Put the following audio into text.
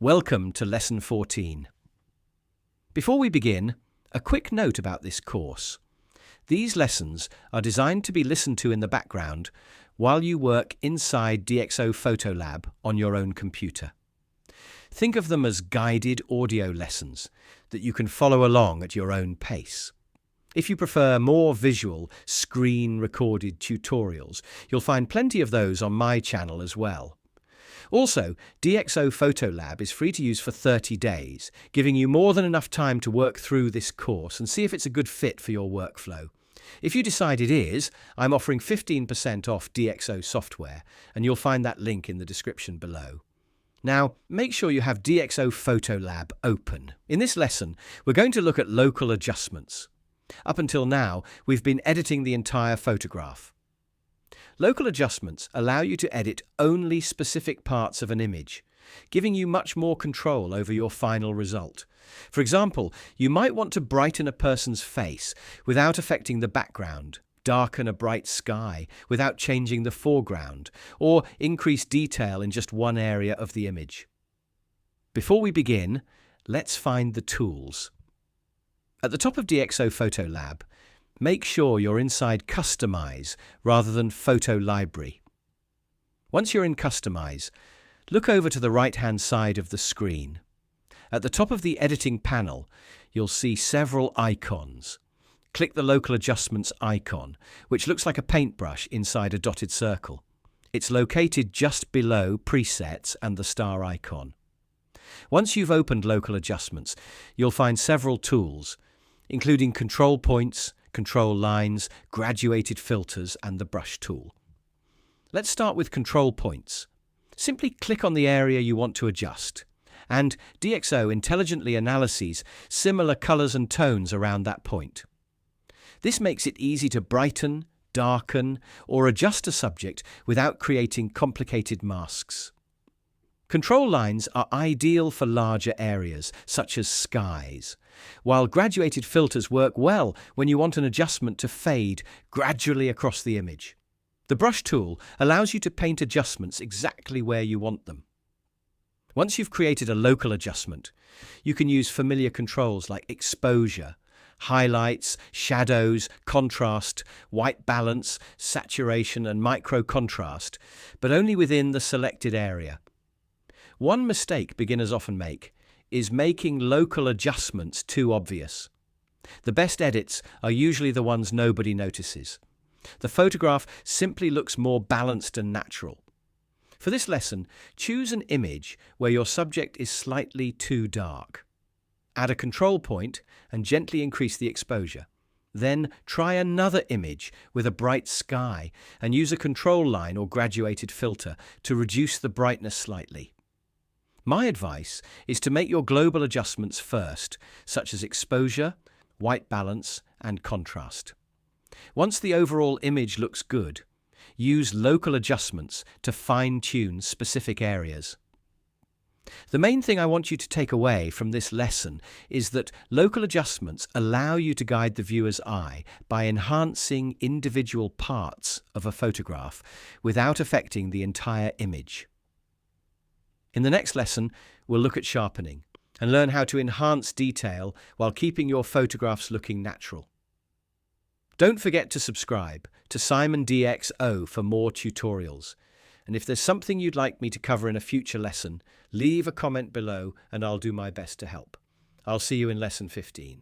Welcome to Lesson 14. Before we begin, a quick note about this course. These lessons are designed to be listened to in the background while you work inside DxO PhotoLab on your own computer. Think of them as guided audio lessons that you can follow along at your own pace. If you prefer more visual, screen-recorded tutorials, you'll find plenty of those on my channel as well. Also, DxO PhotoLab is free to use for 30 days, giving you more than enough time to work through this course and see if it's a good fit for your workflow. If you decide it is, I'm offering 15% off DxO software, and you'll find that link in the description below. Now, make sure you have DxO PhotoLab open. In this lesson, we're going to look at local adjustments. Up until now, we've been editing the entire photograph. Local adjustments allow you to edit only specific parts of an image, giving you much more control over your final result. For example, you might want to brighten a person's face without affecting the background, darken a bright sky without changing the foreground, or increase detail in just one area of the image. Before we begin, let's find the tools. At the top of DxO PhotoLab, make sure you're inside Customize rather than Photo Library. Once you're in Customize, look over to the right-hand side of the screen. At the top of the editing panel, you'll see several icons. Click the Local Adjustments icon, which looks like a paintbrush inside a dotted circle. It's located just below Presets and the star icon. Once you've opened Local Adjustments, you'll find several tools, including control points, control lines, graduated filters, and the brush tool. Let's start with control points. Simply click on the area you want to adjust, and DxO intelligently analyzes similar colors and tones around that point. This makes it easy to brighten, darken, or adjust a subject without creating complicated masks. Control lines are ideal for larger areas, such as skies, while graduated filters work well when you want an adjustment to fade gradually across the image. The brush tool allows you to paint adjustments exactly where you want them. Once you've created a local adjustment, you can use familiar controls like exposure, highlights, shadows, contrast, white balance, saturation, and micro contrast, but only within the selected area. One mistake beginners often make is making local adjustments too obvious. The best edits are usually the ones nobody notices. The photograph simply looks more balanced and natural. For this lesson, choose an image where your subject is slightly too dark. Add a control point and gently increase the exposure. Then try another image with a bright sky and use a control line or graduated filter to reduce the brightness slightly. My advice is to make your global adjustments first, such as exposure, white balance, and contrast. Once the overall image looks good, use local adjustments to fine-tune specific areas. The main thing I want you to take away from this lesson is that local adjustments allow you to guide the viewer's eye by enhancing individual parts of a photograph without affecting the entire image. In the next lesson, we'll look at sharpening and learn how to enhance detail while keeping your photographs looking natural. Don't forget to subscribe to Simon DxO for more tutorials. And if there's something you'd like me to cover in a future lesson, leave a comment below and I'll do my best to help. I'll see you in Lesson 15.